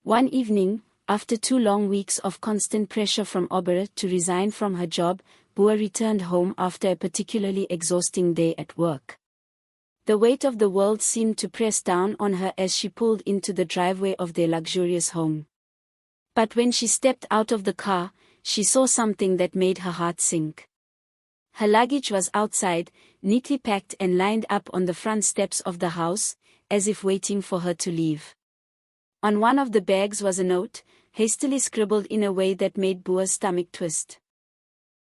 One evening, after 2 long weeks of constant pressure from Obera to resign from her job, Bua returned home after a particularly exhausting day at work. The weight of the world seemed to press down on her as she pulled into the driveway of their luxurious home. But when she stepped out of the car, she saw something that made her heart sink. Her luggage was outside, neatly packed and lined up on the front steps of the house, as if waiting for her to leave. On one of the bags was a note, hastily scribbled in a way that made Bua's stomach twist.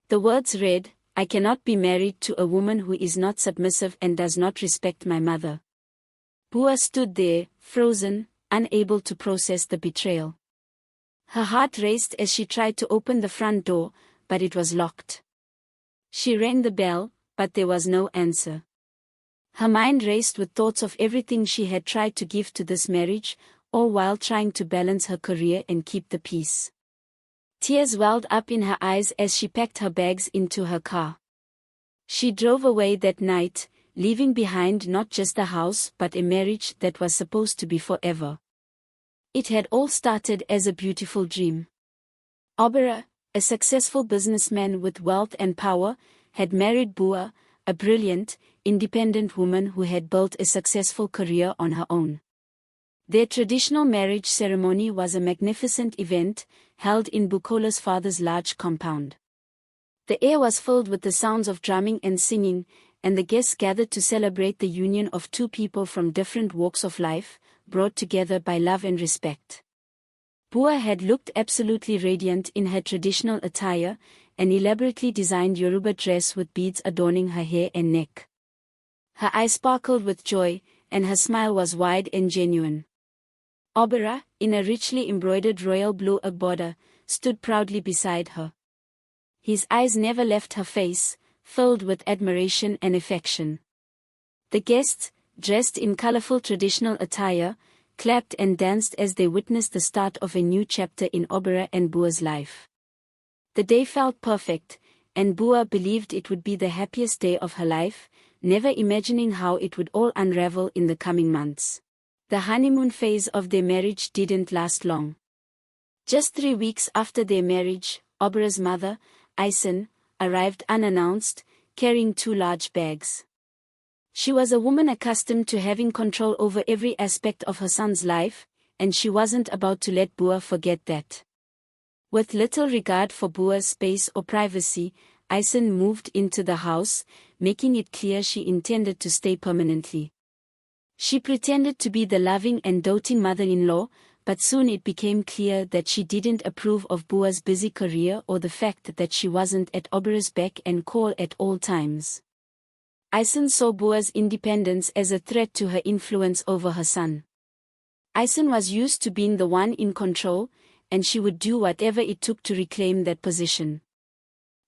The words read, "I cannot be married to a woman who is not submissive and does not respect my mother." Bua stood there, frozen, unable to process the betrayal. Her heart raced as she tried to open the front door, but it was locked. She rang the bell, but there was no answer. Her mind raced with thoughts of everything she had tried to give to this marriage, all while trying to balance her career and keep the peace. Tears welled up in her eyes as she packed her bags into her car. She drove away that night, leaving behind not just a house but a marriage that was supposed to be forever. It had all started as a beautiful dream. Obera, a successful businessman with wealth and power, had married Bua, a brilliant, independent woman who had built a successful career on her own. Their traditional marriage ceremony was a magnificent event, held in Bukola's father's large compound. The air was filled with the sounds of drumming and singing, and the guests gathered to celebrate the union of two people from different walks of life, brought together by love and respect. Bua had looked absolutely radiant in her traditional attire, an elaborately designed Yoruba dress with beads adorning her hair and neck. Her eyes sparkled with joy, and her smile was wide and genuine. Obera, in a richly embroidered royal blue agbada, stood proudly beside her. His eyes never left her face, filled with admiration and affection. The guests, dressed in colorful traditional attire, clapped and danced as they witnessed the start of a new chapter in Obera and Bua's life. The day felt perfect, and Bua believed it would be the happiest day of her life, never imagining how it would all unravel in the coming months. The honeymoon phase of their marriage didn't last long. Just 3 weeks after their marriage, Obera's mother, Isen, arrived unannounced, carrying 2 large bags. She was a woman accustomed to having control over every aspect of her son's life, and she wasn't about to let Bua forget that. With little regard for Bua's space or privacy, Isen moved into the house, making it clear she intended to stay permanently. She pretended to be the loving and doting mother-in-law, but soon it became clear that she didn't approve of Bua's busy career or the fact that she wasn't at Obera's beck and call at all times. Isen saw Bua's independence as a threat to her influence over her son. Isen was used to being the one in control, and she would do whatever it took to reclaim that position.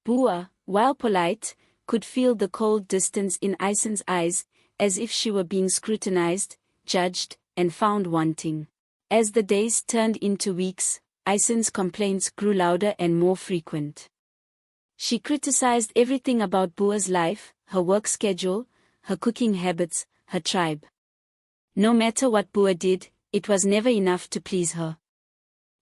Bua, while polite, could feel the cold distance in Isen's eyes, as if she were being scrutinized, judged, and found wanting. As the days turned into weeks, Isen's complaints grew louder and more frequent. She criticized everything about Bua's life, her work schedule, her cooking habits, her tribe. No matter what Bua did, it was never enough to please her.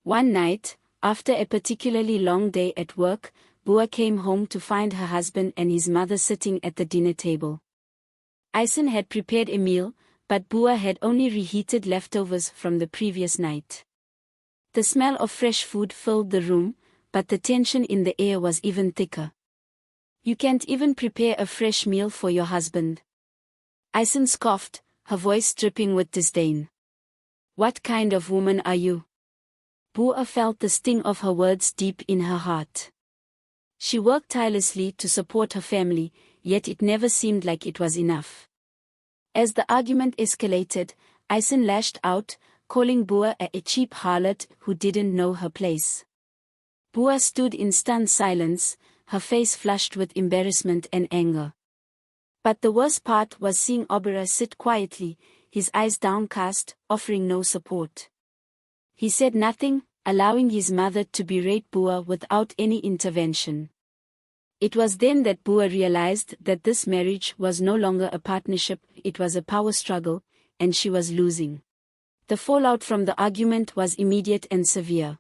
One night, after a particularly long day at work, Bua came home to find her husband and his mother sitting at the dinner table. Isen had prepared a meal, but Bua had only reheated leftovers from the previous night. The smell of fresh food filled the room, but the tension in the air was even thicker. "You can't even prepare a fresh meal for your husband." Isen scoffed, her voice dripping with disdain. "What kind of woman are you?" Bua felt the sting of her words deep in her heart. She worked tirelessly to support her family, yet it never seemed like it was enough. As the argument escalated, Isen lashed out, calling Bua a cheap harlot who didn't know her place. Bua stood in stunned silence, her face flushed with embarrassment and anger. But the worst part was seeing Obera sit quietly, his eyes downcast, offering no support. He said nothing, allowing his mother to berate Bua without any intervention. It was then that Bua realized that this marriage was no longer a partnership, it was a power struggle, and she was losing. The fallout from the argument was immediate and severe.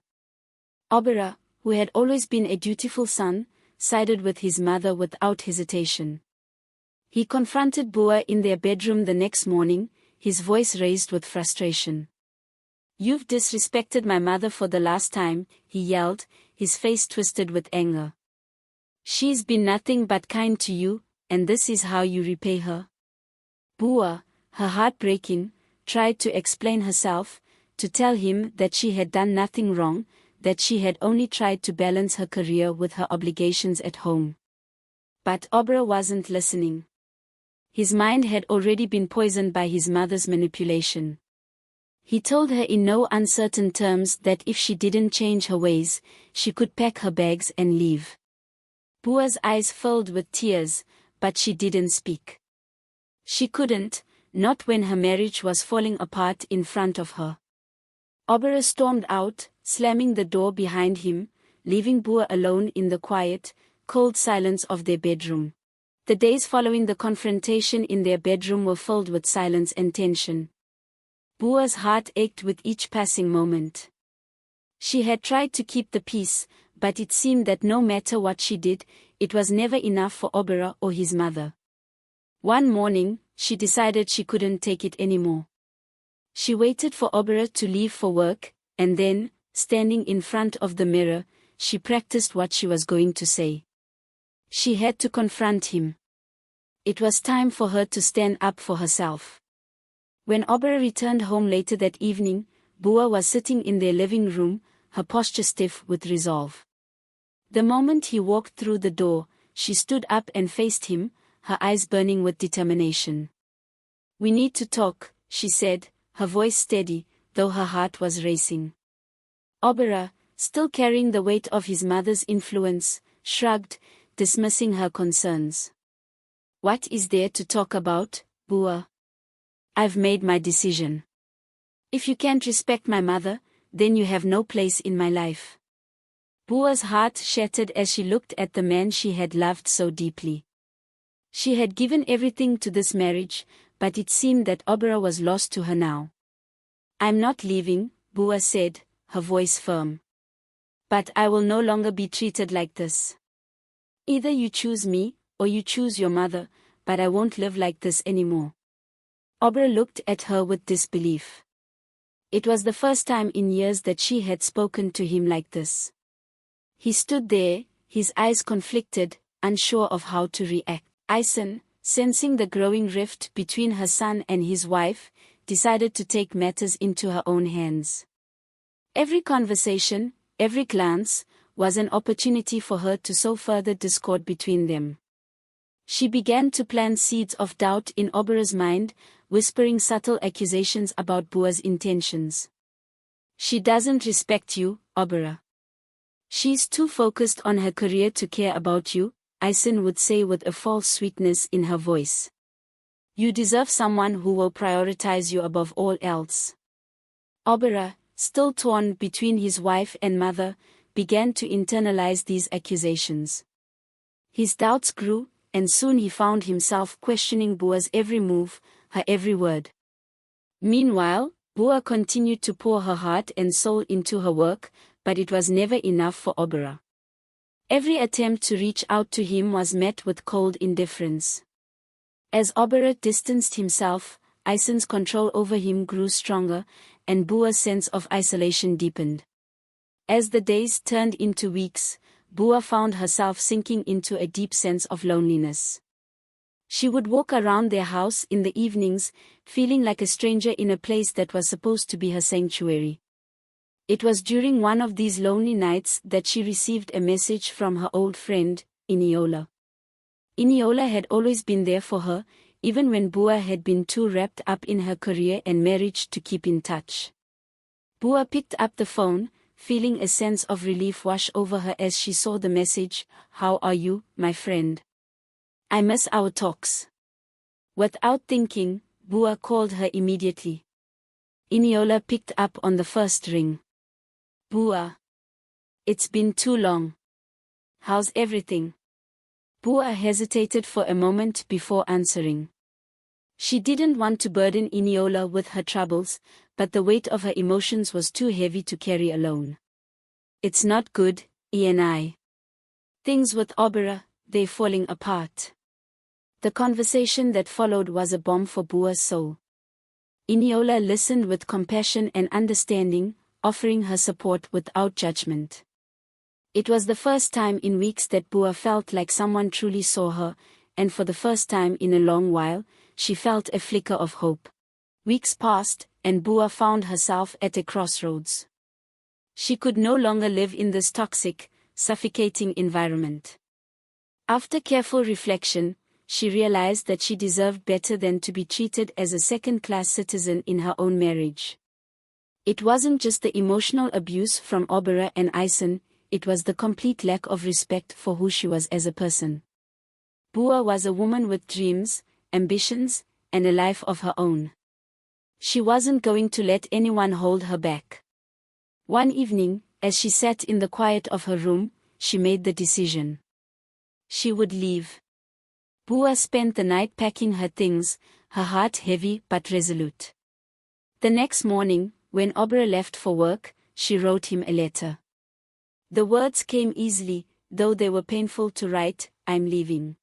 Obera, who had always been a dutiful son, sided with his mother without hesitation. He confronted Bua in their bedroom the next morning, his voice raised with frustration. "You've disrespected my mother for the last time," he yelled, his face twisted with anger. "She's been nothing but kind to you, and this is how you repay her?" Bua, her heart breaking, tried to explain herself, to tell him that she had done nothing wrong, that she had only tried to balance her career with her obligations at home. But Obera wasn't listening. His mind had already been poisoned by his mother's manipulation. He told her in no uncertain terms that if she didn't change her ways, she could pack her bags and leave. Bua's eyes filled with tears, but she didn't speak. She couldn't, not when her marriage was falling apart in front of her. Obera stormed out, slamming the door behind him, leaving Bua alone in the quiet, cold silence of their bedroom. The days following the confrontation in their bedroom were filled with silence and tension. Bua's heart ached with each passing moment. She had tried to keep the peace, but it seemed that no matter what she did, it was never enough for Obera or his mother. One morning, she decided she couldn't take it anymore. She waited for Obera to leave for work, and then, standing in front of the mirror, she practiced what she was going to say. She had to confront him. It was time for her to stand up for herself. When Obera returned home later that evening, Bua was sitting in their living room, her posture stiff with resolve. The moment he walked through the door, she stood up and faced him, her eyes burning with determination. "We need to talk," she said, her voice steady, though her heart was racing. Obera, still carrying the weight of his mother's influence, shrugged, dismissing her concerns. "What is there to talk about, Bua? I've made my decision. If you can't respect my mother, then you have no place in my life." Bua's heart shattered as she looked at the man she had loved so deeply. She had given everything to this marriage, but it seemed that Obera was lost to her now. "I'm not leaving," Bua said, her voice firm. "But I will no longer be treated like this. Either you choose me, or you choose your mother, but I won't live like this anymore." Obera looked at her with disbelief. It was the first time in years that she had spoken to him like this. He stood there, his eyes conflicted, unsure of how to react. Ison, sensing the growing rift between her son and his wife, decided to take matters into her own hands. Every conversation, every glance, was an opportunity for her to sow further discord between them. She began to plant seeds of doubt in Obera's mind, whispering subtle accusations about Bua's intentions. "She doesn't respect you, Obera. She's too focused on her career to care about you," Ison would say with a false sweetness in her voice. "You deserve someone who will prioritize you above all else." Obera, still torn between his wife and mother, began to internalize these accusations. His doubts grew, and soon he found himself questioning Bua's every move, her every word. Meanwhile, Bua continued to pour her heart and soul into her work, but it was never enough for Obera. Every attempt to reach out to him was met with cold indifference. As Obera distanced himself, Ison's control over him grew stronger, and Bua's sense of isolation deepened. As the days turned into weeks, Bua found herself sinking into a deep sense of loneliness. She would walk around their house in the evenings, feeling like a stranger in a place that was supposed to be her sanctuary. It was during one of these lonely nights that she received a message from her old friend, Iniola. Iniola had always been there for her, even when Bua had been too wrapped up in her career and marriage to keep in touch. Bua picked up the phone, feeling a sense of relief wash over her as she saw the message, "How are you, my friend? I miss our talks." Without thinking, Bua called her immediately. Iniola picked up on the first ring. "Bua. It's been too long. How's everything?" Bua hesitated for a moment before answering. She didn't want to burden Eniola with her troubles, but the weight of her emotions was too heavy to carry alone. It's not good, Eni. Things with Obera, they're falling apart. The conversation that followed was a bomb for Bua's soul. Eniola listened with compassion and understanding, offering her support without judgment. It was the first time in weeks that Bua felt like someone truly saw her, and for the first time in a long while, she felt a flicker of hope. Weeks passed, and Bua found herself at a crossroads. She could no longer live in this toxic, suffocating environment. After careful reflection, she realized that she deserved better than to be treated as a second-class citizen in her own marriage. It wasn't just the emotional abuse from Obera and Ison, it was the complete lack of respect for who she was as a person. Bua was a woman with dreams, ambitions, and a life of her own. She wasn't going to let anyone hold her back. One evening, as she sat in the quiet of her room, she made the decision. She would leave. Bua spent the night packing her things, her heart heavy but resolute. The next morning, when Obera left for work, she wrote him a letter. The words came easily, though they were painful to write. I'm leaving.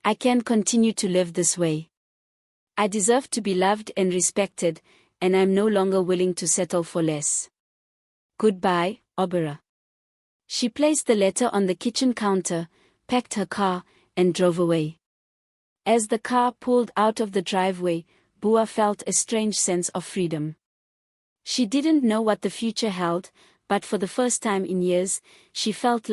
I can't continue to live this way. I deserve to be loved and respected, and I'm no longer willing to settle for less. Goodbye, Obera. She placed the letter on the kitchen counter, packed her car, and drove away. As the car pulled out of the driveway, Bua felt a strange sense of freedom. She didn't know what the future held, but for the first time in years, she felt like